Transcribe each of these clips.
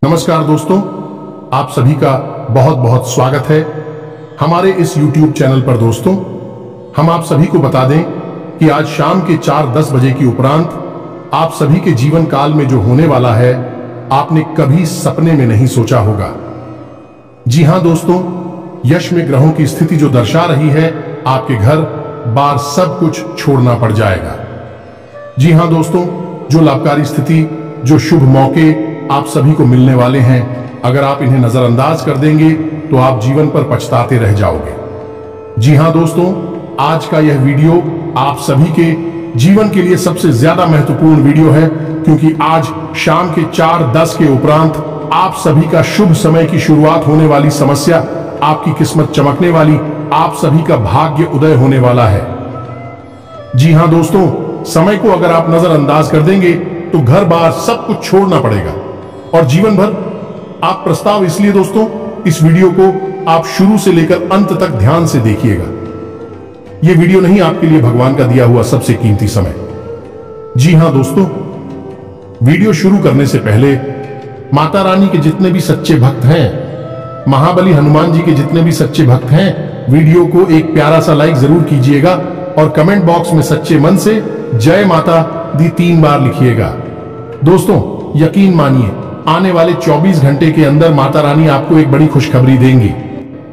नमस्कार दोस्तों, आप सभी का बहुत बहुत स्वागत है हमारे इस YouTube चैनल पर। दोस्तों, हम आप सभी को बता दें कि आज शाम के 4:10 बजे की उपरांत आप सभी के जीवन काल में जो होने वाला है, आपने कभी सपने में नहीं सोचा होगा। जी हां दोस्तों, यश में ग्रहों की स्थिति जो दर्शा रही है, आपके घर बार सब कुछ छोड़ना पड़ जाएगा। जी हां दोस्तों, जो लाभकारी स्थिति, जो शुभ मौके आप सभी को मिलने वाले हैं, अगर आप इन्हें नजरअंदाज कर देंगे तो आप जीवन पर पछताते रह जाओगे। जी हां दोस्तों, आज का यह वीडियो आप सभी के जीवन के लिए सबसे ज्यादा महत्वपूर्ण वीडियो है, क्योंकि आज शाम के 4:10 के उपरांत आप सभी का शुभ समय की शुरुआत होने वाली समस्या, आपकी किस्मत चमकने वाली, आप सभी का भाग्य उदय होने वाला है। जी हां दोस्तों, समय को अगर आप नजरअंदाज कर देंगे तो घर बार सब कुछ छोड़ना पड़ेगा और जीवन भर आप प्रस्ताव। इसलिए दोस्तों, इस वीडियो को आप शुरू से लेकर अंत तक ध्यान से देखिएगा। यह वीडियो नहीं आपके लिए भगवान का दिया हुआ सबसे कीमती समय। जी हां दोस्तों, वीडियो शुरू करने से पहले माता रानी के जितने भी सच्चे भक्त हैं, महाबली हनुमान जी के जितने भी सच्चे भक्त हैं, वीडियो को एक प्यारा सा लाइक जरूर कीजिएगा और कमेंट बॉक्स में सच्चे मन से जय माता दी 3 बार लिखिएगा। दोस्तों, यकीन मानिए, आने वाले 24 घंटे के अंदर माता रानी आपको एक बड़ी खुशखबरी देंगी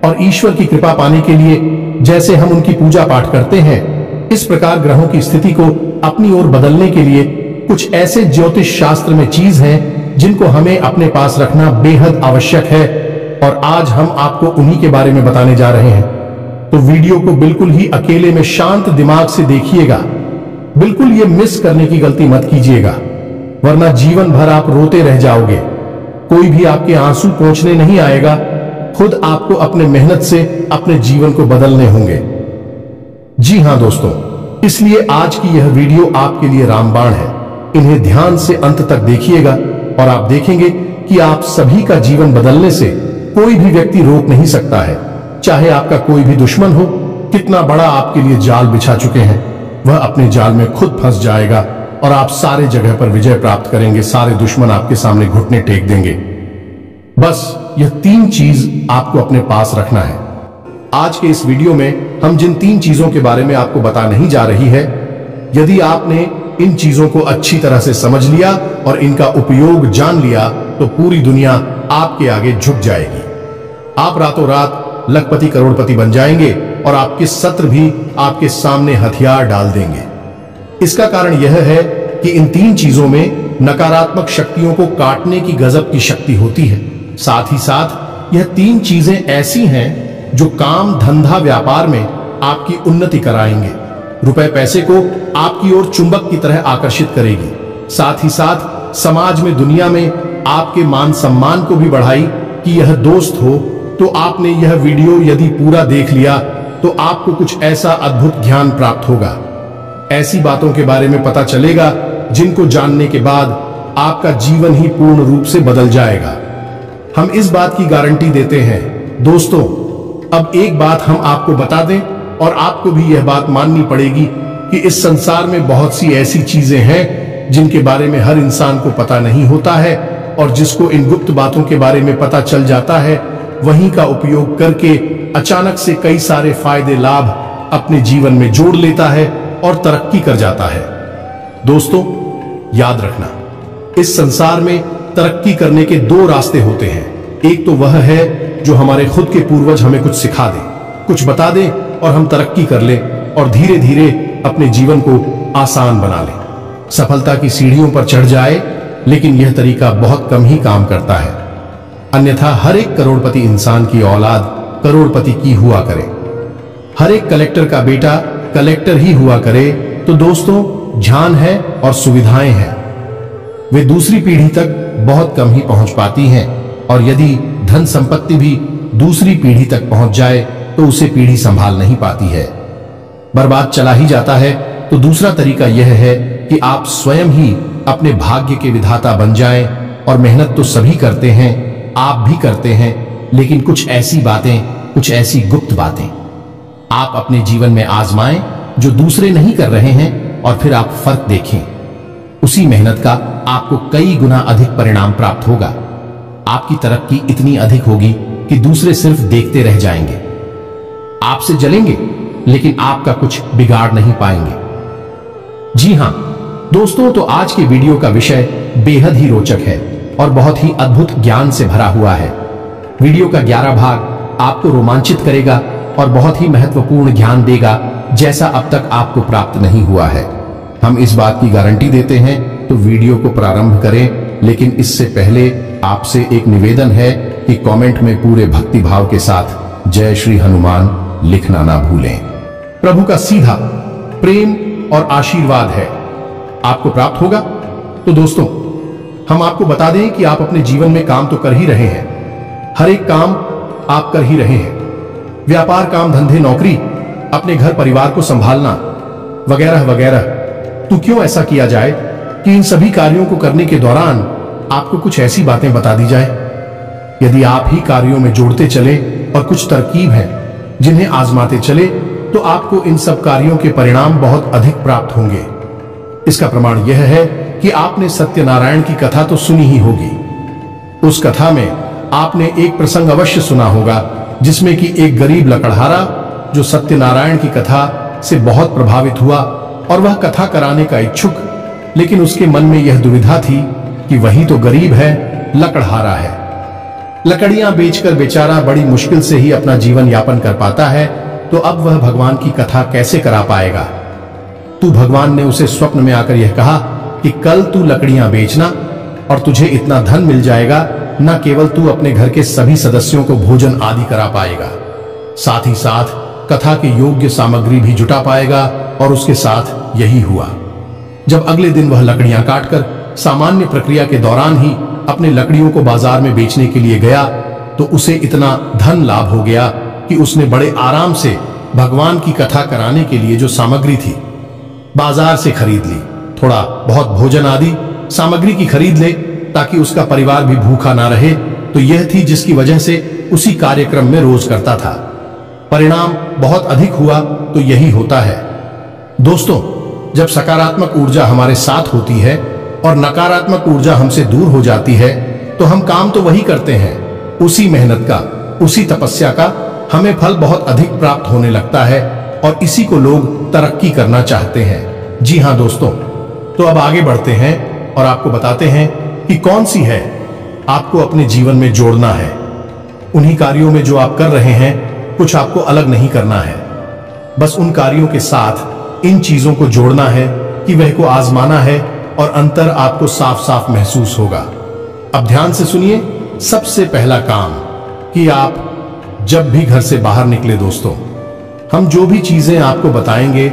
और ईश्वर की कृपा पाने के लिए जैसे हम उनकी पूजा पाठ करते हैं, इस प्रकार ग्रहों की स्थिति को अपनी ओर बदलने के लिए कुछ ऐसे ज्योतिष शास्त्र में चीज हैं जिनको हमें अपने पास रखना बेहद आवश्यक है, और आज हम आपको उन्हीं के बारे में बताने जा रहे हैं। तो वीडियो को बिल्कुल ही अकेले में शांत दिमाग से देखिएगा, बिल्कुल ये मिस करने की गलती मत कीजिएगा, वरना जीवन भर आप रोते रह जाओगे। कोई भी आपके आंसू पोंछने नहीं आएगा, खुद आपको अपने मेहनत से अपने जीवन को बदलने होंगे। जी हां दोस्तों, इसलिए आज की यह वीडियो आपके लिए रामबाण है। इन्हें ध्यान से अंत तक देखिएगा और आप देखेंगे कि आप सभी का जीवन बदलने से कोई भी व्यक्ति रोक नहीं सकता है। चाहे आपका कोई भी दुश्मन हो, कितना बड़ा आपके लिए जाल बिछा चुके हैं, वह अपने जाल में खुद फंस जाएगा और आप सारे जगह पर विजय प्राप्त करेंगे। सारे दुश्मन आपके सामने घुटने टेक देंगे। बस यह 3 चीज आपको अपने पास रखना है। आज के इस वीडियो में हम जिन 3 चीजों के बारे में आपको बता नहीं जा रही है, यदि आपने इन चीजों को अच्छी तरह से समझ लिया और इनका उपयोग जान लिया तो पूरी दुनिया आपके आगे झुक जाएगी। आप रातों रात लखपति करोड़पति बन जाएंगे और आपके शत्रु भी आपके सामने हथियार डाल देंगे। इसका कारण यह है कि इन 3 चीजों में नकारात्मक शक्तियों को काटने की गजब की शक्ति होती है। साथ ही साथ यह 3 चीजें ऐसी हैं जो काम, धंधा, व्यापार में आपकी उन्नति कराएंगे, रुपए पैसे को आपकी ओर चुंबक की तरह आकर्षित करेगी। साथ ही साथ समाज में, दुनिया में आपके मान सम्मान को भी बढ़ाई। कि यह दोस्त हो तो आपने यह वीडियो यदि पूरा देख लिया तो आपको कुछ ऐसा अद्भुत ज्ञान प्राप्त होगा, ऐसी बातों के बारे में पता चलेगा जिनको जानने के बाद आपका जीवन ही पूर्ण रूप से बदल जाएगा। हम इस बात की गारंटी देते हैं। दोस्तों, अब एक बात हम आपको बता दें और आपको भी यह बात माननी पड़ेगी कि इस संसार में बहुत सी ऐसी चीजें हैं जिनके बारे में हर इंसान को पता नहीं होता है, और जिसको इन गुप्त बातों के बारे में पता चल जाता है, वहीं का उपयोग करके अचानक से कई सारे फायदे, लाभ अपने जीवन में जोड़ लेता है और तरक्की कर जाता है। दोस्तों, याद रखना, इस संसार में तरक्की करने के 2 रास्ते होते हैं। एक तो वह है जो हमारे खुद के पूर्वज हमें कुछ सिखा दें, कुछ बता दें और हम तरक्की कर लें और धीरे धीरे अपने जीवन को आसान बना लें, सफलता की सीढ़ियों पर चढ़ जाए। लेकिन यह तरीका बहुत कम ही काम करता है। अन्यथा हर एक करोड़पति इंसान की औलाद करोड़पति की हुआ करे, हर एक कलेक्टर का बेटा कलेक्टर ही हुआ करे, तो दोस्तों ध्यान है और सुविधाएं हैं, वे दूसरी पीढ़ी तक बहुत कम ही पहुंच पाती हैं, और यदि धन संपत्ति भी दूसरी पीढ़ी तक पहुंच जाए तो उसे पीढ़ी संभाल नहीं पाती है, बर्बाद चला ही जाता है। तो दूसरा तरीका यह है कि आप स्वयं ही अपने भाग्य के विधाता बन जाएं। और मेहनत तो सभी करते हैं, आप भी करते हैं, लेकिन कुछ ऐसी बातें, कुछ ऐसी गुप्त बातें आप अपने जीवन में आजमाएं जो दूसरे नहीं कर रहे हैं, और फिर आप फर्क देखें। उसी मेहनत का आपको कई गुना अधिक परिणाम प्राप्त होगा। आपकी तरक्की इतनी अधिक होगी कि दूसरे सिर्फ देखते रह जाएंगे। आपसे जलेंगे लेकिन आपका कुछ बिगाड़ नहीं पाएंगे। जी हां दोस्तों, तो आज के वीडियो का विषय बेहद ही रोचक है और बहुत ही अद्भुत ज्ञान से भरा हुआ है। वीडियो का 11 भाग आपको रोमांचित करेगा और बहुत ही महत्वपूर्ण ज्ञान देगा जैसा अब तक आपको प्राप्त नहीं हुआ है। हम इस बात की गारंटी देते हैं, तो वीडियो को प्रारंभ करें। लेकिन इससे पहले आपसे एक निवेदन है कि कमेंट में पूरे भक्ति भाव के साथ जय श्री हनुमान लिखना ना भूलें। प्रभु का सीधा प्रेम और आशीर्वाद है आपको प्राप्त होगा। तो दोस्तों, हम आपको बता दें कि आप अपने जीवन में काम तो कर ही रहे हैं, हर एक काम आप कर ही रहे हैं। व्यापार, काम धंधे, नौकरी, अपने घर परिवार को संभालना वगैरह वगैरह। तो क्यों ऐसा किया जाए कि इन सभी कार्यों को करने के दौरान आपको कुछ ऐसी बातें बता दी जाए। यदि आप ही कार्यों में जोड़ते चले और कुछ तरकीब है जिन्हें आजमाते चले, तो आपको इन सब कार्यों के परिणाम बहुत अधिक प्राप्त होंगे। इसका प्रमाण यह है कि आपने सत्यनारायण की कथा तो सुनी ही होगी। उस कथा में आपने एक प्रसंग अवश्य सुना होगा जिसमें कि एक गरीब लकड़हारा जो सत्यनारायण की कथा से बहुत प्रभावित हुआ और वह कथा कराने का इच्छुक, लेकिन उसके मन में यह दुविधा थी कि वही तो गरीब है, लकड़हारा है। लकड़ियां बेचकर बेचारा बड़ी मुश्किल से ही अपना जीवन यापन कर पाता है, तो अब वह भगवान की कथा कैसे करा पाएगा। तू भगवान ने उसे स्वप्न में आकर यह कहा कि कल तू लकड़ियां बेचना और तुझे इतना धन मिल जाएगा, न केवल तू अपने घर के सभी सदस्यों को भोजन आदि करा पाएगा, साथ ही साथ कथा के योग्य सामग्री भी जुटा पाएगा। और उसके साथ यही हुआ। जब अगले दिन वह लकड़ियां काटकर सामान्य प्रक्रिया के दौरान ही अपने लकड़ियों को बाजार में बेचने के लिए गया, तो उसे इतना धन लाभ हो गया कि उसने बड़े आराम से भगवान की कथा कराने के लिए जो सामग्री थी बाजार से खरीद ली। थोड़ा बहुत भोजन आदि सामग्री की खरीद ले ताकि उसका परिवार भी भूखा ना रहे, तो यह थी जिसकी वजह से उसी कार्यक्रम में रोज करता था। परिणाम बहुत अधिक हुआ, तो यही होता है दोस्तों, जब सकारात्मक ऊर्जा हमारे साथ होती है और नकारात्मक ऊर्जा हमसे दूर हो जाती है, तो हम काम तो वही करते हैं, उसी मेहनत का, उसी तपस्या का हमें फल बहुत अधिक प्राप्त होने लगता है और इसी को लोग तरक्की करना चाहते हैं। जी हां दोस्तों, तो अब आगे बढ़ते हैं और आपको बताते हैं कि कौन सी है आपको अपने जीवन में जोड़ना है। उन्हीं कार्यों में जो आप कर रहे हैं, कुछ आपको अलग नहीं करना है, बस उन कार्यों के साथ इन चीजों को जोड़ना है कि वह को आजमाना है और अंतर आपको साफ साफ महसूस होगा। अब ध्यान से सुनिए। सबसे पहला काम कि आप जब भी घर से बाहर निकले दोस्तों, हम जो भी चीजें आपको बताएंगे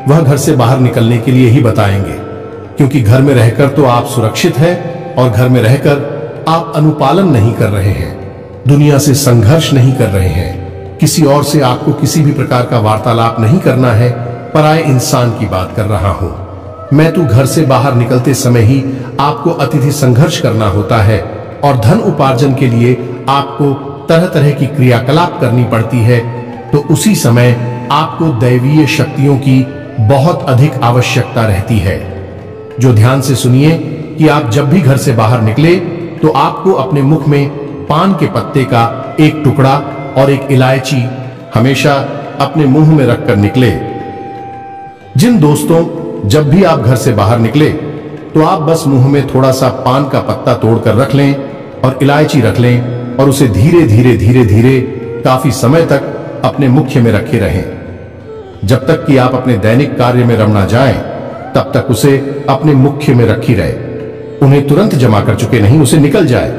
वह घर से बाहर निकलने के लिए ही बताएंगे, क्योंकि घर में रहकर तो आप सुरक्षित हैं और घर में रहकर आप अनुपालन नहीं कर रहे हैं, दुनिया से संघर्ष नहीं कर रहे हैं, किसी और से आपको किसी भी प्रकार का वार्तालाप नहीं करना है, पराये इंसान की बात कर रहा हूं मैं। तो घर से बाहर निकलते समय ही आपको अतिथि संघर्ष करना होता है और धन उपार्जन के लिए आपको तरह तरह की क्रियाकलाप करनी पड़ती है, तो उसी समय आपको दैवीय शक्तियों की बहुत अधिक आवश्यकता रहती है। जो ध्यान से सुनिए कि आप जब भी घर से बाहर निकले, तो आपको अपने मुख में पान के पत्ते का एक टुकड़ा और एक इलायची हमेशा अपने मुंह में रखकर निकले। जिन दोस्तों जब भी आप घर से बाहर निकले, तो आप बस मुंह में थोड़ा सा पान का पत्ता तोड़कर रख लें और इलायची रख लें और उसे धीरे धीरे धीरे धीरे काफी समय तक अपने मुख्य में रखे रहें। जब तक कि आप अपने दैनिक कार्य में रम ना जाएं, तब तक उसे अपने मुख्य में रखी रहे। उन्हें तुरंत जमा कर चुके नहीं, उसे निकल जाए।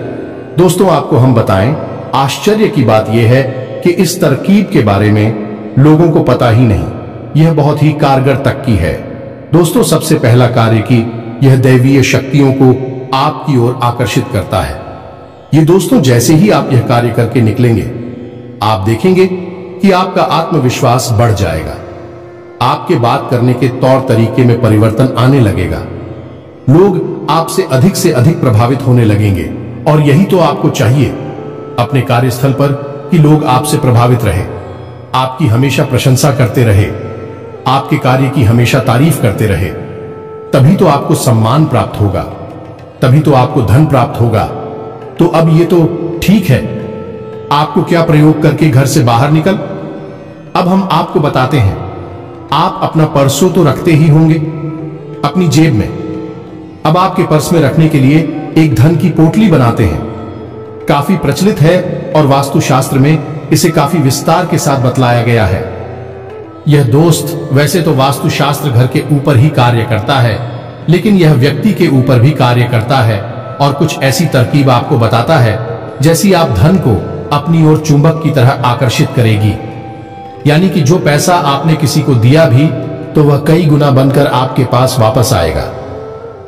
दोस्तों, आपको हम बताएं, आश्चर्य की बात यह है कि इस तरकीब के बारे में लोगों को पता ही नहीं। यह बहुत ही कारगर तक की है दोस्तों। सबसे पहला कार्य कि यह दैवीय शक्तियों को आपकी ओर आकर्षित करता है। ये दोस्तों, जैसे ही आप यह कार्य करके निकलेंगे, आप देखेंगे कि आपका आत्मविश्वास बढ़ जाएगा, आपके बात करने के तौर तरीके में परिवर्तन आने लगेगा, लोग आपसे अधिक प्रभावित होने लगेंगे। और यही तो आपको चाहिए अपने कार्यस्थल पर, कि लोग आपसे प्रभावित रहे, आपकी हमेशा प्रशंसा करते रहे, आपके कार्य की हमेशा तारीफ करते रहे। तभी तो आपको सम्मान प्राप्त होगा, तभी तो आपको धन प्राप्त होगा, तो अब ये तो ठीक है, आपको क्या प्रयोग करके घर से बाहर निकल। अब हम आपको बताते हैं। आप अपना पर्सो तो रखते ही होंगे अपनी जेब में। अब आपके पर्स में रखने के लिए एक धन की पोटली बनाते हैं। काफी प्रचलित है और वास्तुशास्त्र में इसे काफी विस्तार के साथ बतलाया गया है। यह दोस्त वैसे तो वास्तुशास्त्र घर के ऊपर ही कार्य करता है, लेकिन यह व्यक्ति के ऊपर भी कार्य करता है और कुछ ऐसी तरकीब आपको बताता है जैसी आप धन को अपनी ओर चुंबक की तरह आकर्षित करेगी। यानी कि जो पैसा आपने किसी को दिया भी तो वह कई गुना बनकर आपके पास वापस आएगा।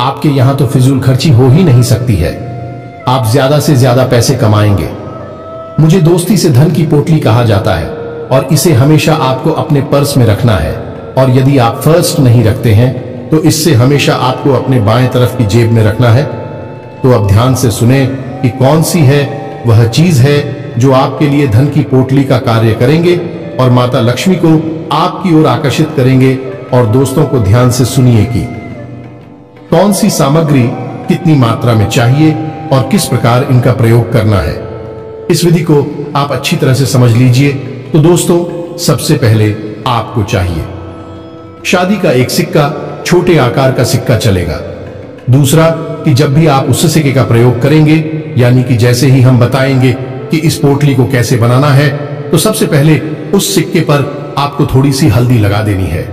आपके यहां तो फिजूल खर्ची हो ही नहीं सकती है। आप ज्यादा से ज्यादा पैसे कमाएंगे। मुझे दोस्ती से धन की पोटली कहा जाता है और इसे हमेशा आपको अपने पर्स में रखना है। और यदि आप फर्स्ट नहीं रखते हैं तो इससे हमेशा आपको अपने बाएं तरफ की जेब में रखना है। तो अब ध्यान से सुने कि कौन सी है वह चीज है जो आपके लिए धन की पोटली का कार्य करेंगे और माता लक्ष्मी को आपकी ओर आकर्षित करेंगे। और दोस्तों को ध्यान से सुनिए कि कौन सी सामग्री कितनी मात्रा में चाहिए और किस प्रकार इनका प्रयोग करना है। इस विधि को आप अच्छी तरह से समझ लीजिए। तो दोस्तों, सबसे पहले आपको चाहिए शादी का एक सिक्का, छोटे आकार का सिक्का चलेगा। दूसरा कि जब भी आप उस सिक्के का प्रयोग करेंगे, यानी कि जैसे ही हम बताएंगे कि इस पोटली को कैसे बनाना है, तो सबसे पहले उस सिक्के पर आपको थोड़ी सी हल्दी लगा देनी है।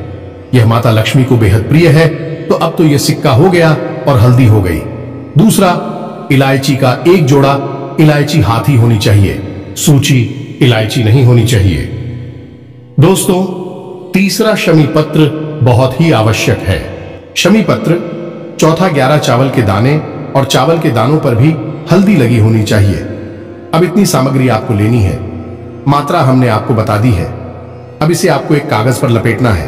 यह माता लक्ष्मी को बेहद प्रिय है। तो अब तो यह सिक्का हो गया और हल्दी हो गई। दूसरा, इलायची का एक जोड़ा। इलायची हाथी होनी चाहिए, सूची इलायची नहीं होनी चाहिए। दोस्तों, तीसरा शमी पत्र बहुत ही आवश्यक है। शमी पत्र, चौथा 11 चावल के दाने और चावल के दानों पर भी हल्दी लगी होनी चाहिए। अब इतनी सामग्री आपको लेनी है। मात्रा हमने आपको बता दी है। अब इसे आपको एक कागज पर लपेटना है।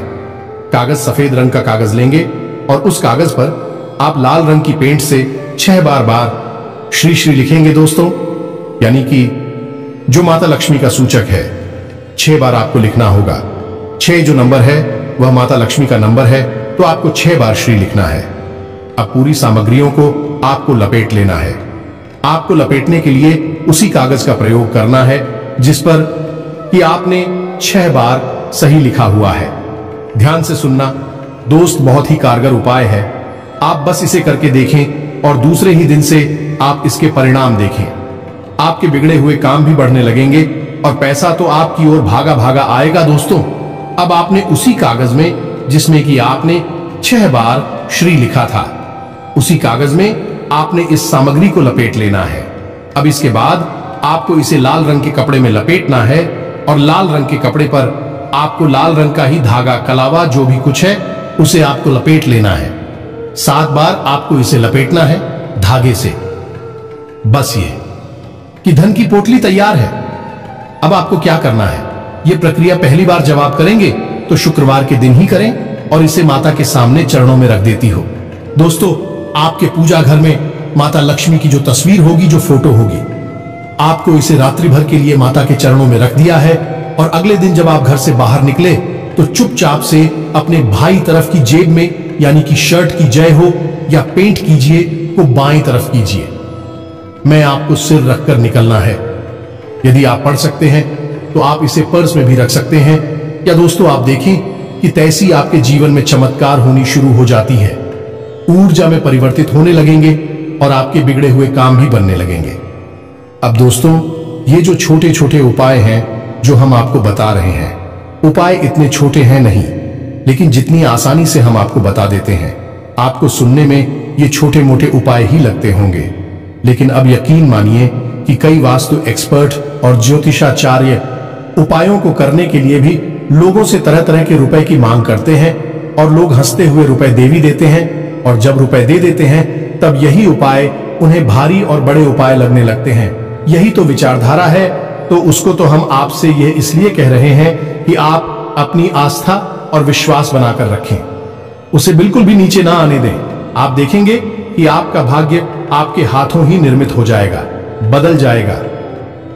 कागज सफेद रंग का कागज लेंगे और उस कागज पर आप लाल रंग की पेंट से 6 बार श्री श्री लिखेंगे दोस्तों, यानी कि जो माता लक्ष्मी का सूचक है। 6 बार आपको लिखना होगा। 6 जो नंबर है वह माता लक्ष्मी का नंबर है, तो आपको 6 बार श्री लिखना है। अब पूरी सामग्रियों को आपको लपेट लेना है। आपको लपेटने के लिए उसी कागज का प्रयोग करना है जिस पर कि आपने 6 बार सही लिखा हुआ है। ध्यान से सुनना दोस्त, बहुत ही कारगर उपाय है। आप बस इसे करके देखें और दूसरे ही दिन से आप इसके परिणाम देखें। आपके बिगड़े हुए काम भी बढ़ने लगेंगे और पैसा तो आपकी ओर भागा भागा आएगा दोस्तों। अब आपने उसी कागज में जिसमें कि आपने 6 बार श्री लिखा था, उसी कागज में आपने इस सामग्री को लपेट लेना है। अब इसके बाद आपको इसे लाल रंग के कपड़े में लपेटना है और लाल रंग के कपड़े पर आपको लाल रंग का ही धागा, कलावा, जो भी कुछ है उसे आपको लपेट लेना है। 7 बार आपको इसे लपेटना है धागे से। बस ये कि धन की पोटली तैयार है। अब आपको क्या करना है, यह प्रक्रिया पहली बार जब आप करेंगे तो शुक्रवार के दिन ही करें और इसे माता के सामने चरणों में रख देती हो। दोस्तों, आपके पूजा घर में माता लक्ष्मी की जो तस्वीर होगी, जो फोटो होगी, आपको इसे रात्रि भर के लिए माता के चरणों में रख दिया है। और अगले दिन जब आप घर से बाहर निकले तो चुपचाप से अपने भाई तरफ की जेब में, यानी कि शर्ट की जय हो या पेंट कीजिए, को बाएं तरफ कीजिए। मैं आपको सिर रखकर निकलना है। यदि आप पढ़ सकते हैं तो आप इसे पर्स में भी रख सकते हैं। या दोस्तों, आप देखें कि तैसी आपके जीवन में चमत्कार होनी शुरू हो जाती है। ऊर्जा में परिवर्तित होने लगेंगे और आपके बिगड़े हुए काम भी बनने लगेंगे। अब दोस्तों, ये जो छोटे छोटे उपाय हैं जो हम आपको बता रहे हैं, उपाय इतने छोटे हैं नहीं, लेकिन जितनी आसानी से हम आपको बता देते हैं, आपको सुनने में ये छोटे मोटे उपाय ही लगते होंगे। लेकिन अब यकीन मानिए कि कई वास्तु एक्सपर्ट और ज्योतिषाचार्य उपायों को करने के लिए भी लोगों से तरह तरह के रुपए की मांग करते हैं और लोग हंसते हुए रुपए दे भी देते हैं। और जब रुपए दे देते हैं तब यही उपाय उन्हें भारी और बड़े उपाय लगने लगते हैं। यही तो विचारधारा है। तो उसको तो हम आपसे यह इसलिए कह रहे हैं कि आप अपनी आस्था और विश्वास बनाकर रखें, उसे बिल्कुल भी नीचे ना आने दें। आप देखेंगे कि आपका भाग्य आपके हाथों ही निर्मित हो जाएगा, बदल जाएगा।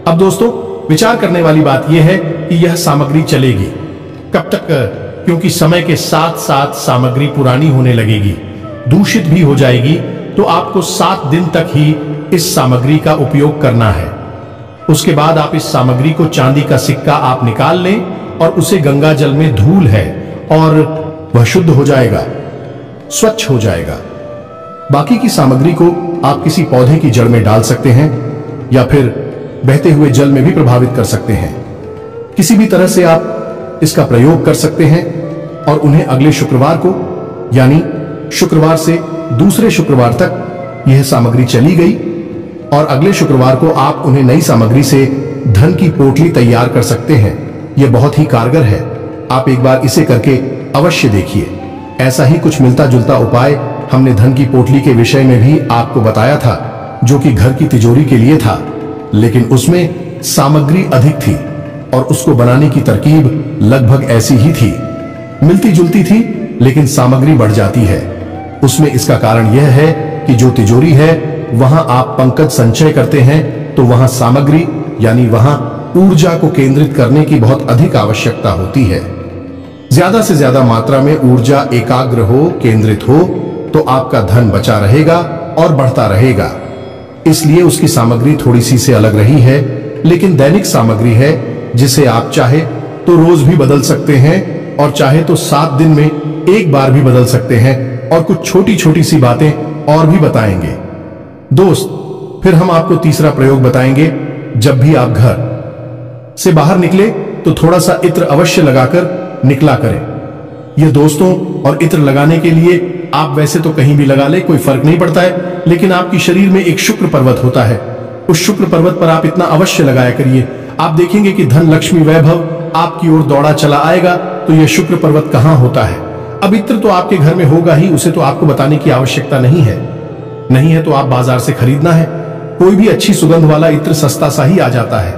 अब दोस्तों, विचार करने वाली बात यह है कि यह सामग्री चलेगी कब तक, क्योंकि समय के साथ साथ सामग्री पुरानी होने लगेगी, दूषित भी हो जाएगी। तो आपको 7 दिन तक ही इस सामग्री का उपयोग करना है। उसके बाद आप इस सामग्री को, चांदी का सिक्का आप निकाल लें और उसे गंगा जल में धूल है और वह शुद्ध हो जाएगा, स्वच्छ हो जाएगा। बाकी की सामग्री को आप किसी पौधे की जड़ में डाल सकते हैं या फिर बहते हुए जल में भी प्रभावित कर सकते हैं। किसी भी तरह से आप इसका प्रयोग कर सकते हैं और उन्हें अगले शुक्रवार को, यानी शुक्रवार से दूसरे शुक्रवार तक यह सामग्री चली गई और अगले शुक्रवार को आप उन्हें नई सामग्री से धन की पोटली तैयार कर सकते हैं। यह बहुत ही कारगर है। आप एक बार इसे करके अवश्य देखिए। ऐसा ही कुछ मिलता जुलता उपाय हमने धन की पोटली के विषय में भी आपको बताया था, जो कि घर की तिजोरी के लिए था, लेकिन उसमें सामग्री अधिक थी और उसको बनाने की तरकीब लगभग ऐसी ही थी, मिलती जुलती थी, लेकिन सामग्री बढ़ जाती है। उसमें इसका कारण यह है कि जो तिजोरी है वहां आप पंकज संचय करते हैं, तो वहां सामग्री यानी वहां ऊर्जा को केंद्रित करने की बहुत अधिक आवश्यकता होती है। ज्यादा से ज्यादा मात्रा में ऊर्जा एकाग्र हो, केंद्रित हो, तो आपका धन बचा रहेगा और बढ़ता रहेगा। इसलिए उसकी सामग्री थोड़ी सी से अलग रही है, लेकिन दैनिक सामग्री है जिसे आप चाहे तो रोज भी बदल सकते हैं और चाहे तो 7 दिन में एक बार भी बदल सकते हैं, और कुछ छोटी छोटी सी बातें और भी बताएंगे। दोस्त, फिर हम आपको तीसरा प्रयोग बताएंगे। जब भी आप घर से बाहर निकले तो थोड़ा सा इत्र अवश्य लगाकर निकला करें। यह दोस्तों, और इत्र लगाने के लिए आप वैसे तो कहीं भी लगा ले, कोई फर्क नहीं पड़ता है, लेकिन आपकी शरीर में एक शुक्र पर्वत होता है, उस शुक्र पर्वत पर आप इतना अवश्य लगाया करिए। आप देखेंगे कि धन, लक्ष्मी, वैभव आपकी ओर दौड़ा चला आएगा। तो यह शुक्र पर्वत कहां होता है? अब इत्र तो आपके घर में होगा ही, उसे तो आपको बताने की आवश्यकता नहीं है। नहीं है तो आप बाजार से खरीदना है। कोई भी अच्छी सुगंध वाला इत्र सस्ता सा ही आ जाता है।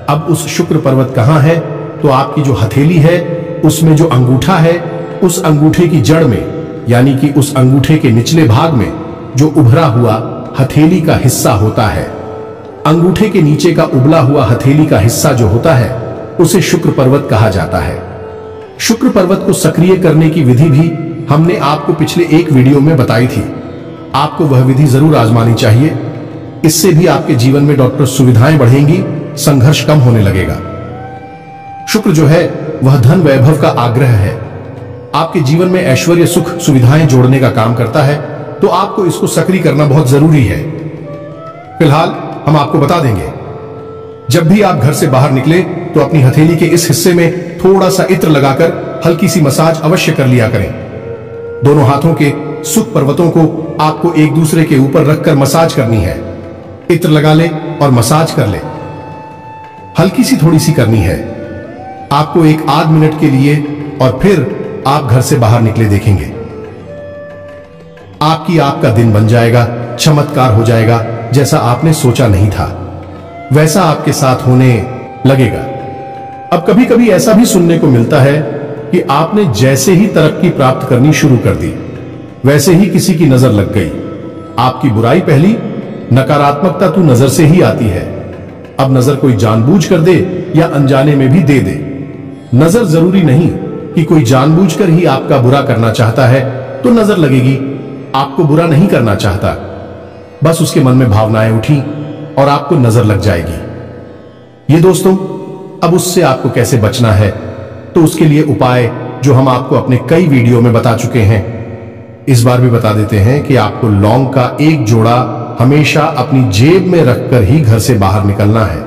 अब उस शुक्र पर्वत कहां है? तो आपकी जो हथेली है उसमें जो अंगूठा है, उस अंगूठे की जड़ में, यानी कि उस अंगूठे के निचले भाग में जो उभरा हुआ हथेली का हिस्सा होता है, अंगूठे के नीचे का उबला हुआ हथेली का हिस्सा जो होता है, उसे शुक्र पर्वत कहा जाता है। शुक्र पर्वत को सक्रिय करने की विधि भी हमने आपको पिछले एक वीडियो में बताई थी। आपको वह विधि जरूर आजमानी चाहिए। इससे भी आपके जीवन में डॉक्टर सुविधाएं बढ़ेंगी, संघर्ष कम होने लगेगा। शुक्र जो है वह धन, वैभव का आग्रह है। आपके जीवन में ऐश्वर्य, सुख, सुविधाएं जोड़ने का काम करता है, तो आपको इसको सक्रिय करना बहुत जरूरी है। फिलहाल हम आपको बता देंगे, जब भी आप घर से बाहर निकले तो अपनी हथेली के इस हिस्से में थोड़ा सा इत्र लगाकर हल्की सी मसाज अवश्य कर लिया करें। दोनों हाथों के सुख पर्वतों को आपको एक दूसरे के ऊपर रखकर मसाज करनी है। इत्र लगा ले और मसाज कर ले। हल्की सी, थोड़ी सी करनी है आपको, एक आध मिनट के लिए, और फिर आप घर से बाहर निकले देखेंगे आपका दिन बन जाएगा, चमत्कार हो जाएगा। जैसा आपने सोचा नहीं था वैसा आपके साथ होने लगेगा। अब कभी कभी ऐसा भी सुनने को मिलता है कि आपने जैसे ही तरक्की प्राप्त करनी शुरू कर दी, वैसे ही किसी की नजर लग गई। आपकी बुराई पहली, नकारात्मकता तो नजर से ही आती है। अब नजर कोई जानबूझ कर दे या अनजाने में भी दे दे, नजर जरूरी नहीं कि कोई जानबूझकर ही आपका बुरा करना चाहता है तो नजर लगेगी। आपको बुरा नहीं करना चाहता, बस उसके मन में भावनाएं उठी और आपको नजर लग जाएगी। ये दोस्तों, अब उससे आपको कैसे बचना है, तो उसके लिए उपाय जो हम आपको अपने कई वीडियो में बता चुके हैं, इस बार भी बता देते हैं कि आपको लौंग का एक जोड़ा हमेशा अपनी जेब में रखकर ही घर से बाहर निकलना है।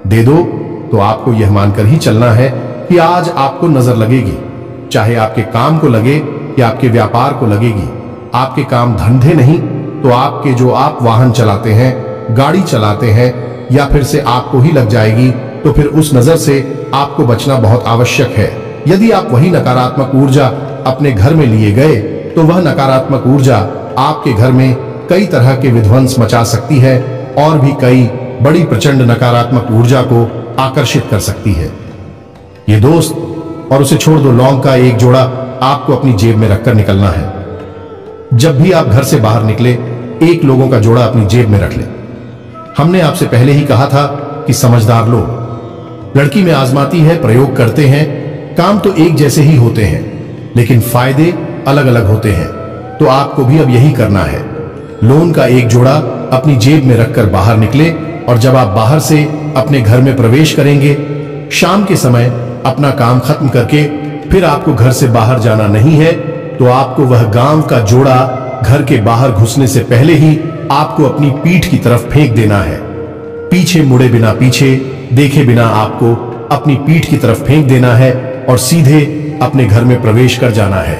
दे दो तो आपको यह मानकर ही चलना है कि आज आपको नजर लगेगी, चाहे आपके काम को लगे या आपके व्यापार को लगेगी। आपके काम धंधे नहीं तो आपके जो आप वाहन चलाते हैं, गाड़ी चलाते हैं, या फिर से आपको ही लग जाएगी। तो फिर उस नजर से आपको बचना बहुत आवश्यक है। यदि आप वही नकारात्मक ऊर्जा अपने घर में लिए गए तो वह नकारात्मक ऊर्जा आपके घर में कई तरह के विध्वंस मचा सकती है और भी कई बड़ी प्रचंड नकारात्मक ऊर्जा को आकर्षित कर सकती है। ये दोस्त, और उसे छोड़ दो, लौंग का एक जोड़ा आपको अपनी जेब में रखकर निकलना है। जब भी आप घर से बाहर निकले, एक लोगों का जोड़ा अपनी जेब में रख ले। हमने आपसे पहले ही कहा था कि समझदार लोग लड़की में आजमाती है, प्रयोग करते हैं, काम तो एक जैसे ही होते हैं लेकिन फायदे अलग अलग होते हैं। तो आपको भी अब यही करना है। लोन का एक जोड़ा अपनी जेब में रखकर बाहर निकले और जब आप बाहर से अपने घर में प्रवेश करेंगे, शाम के समय अपना काम खत्म करके फिर आपको घर से बाहर जाना नहीं है, तो आपको वह गांव का जोड़ा घर के बाहर घुसने से पहले ही आपको अपनी पीठ की तरफ फेंक देना है। पीछे मुड़े बिना, पीछे देखे बिना आपको अपनी पीठ की तरफ फेंक देना है और सीधे अपने घर में प्रवेश कर जाना है।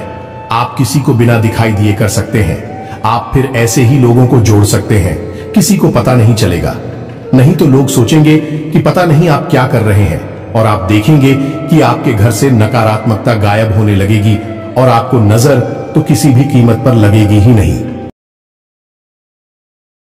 आप किसी को बिना दिखाई दिए कर सकते हैं। आप फिर ऐसे ही लोगों को जोड़ सकते हैं, किसी को पता नहीं चलेगा। नहीं तो लोग सोचेंगे कि पता नहीं आप क्या कर रहे हैं, और आप देखेंगे कि आपके घर से नकारात्मकता गायब होने लगेगी और आपको नजर तो किसी भी कीमत पर लगेगी ही नहीं।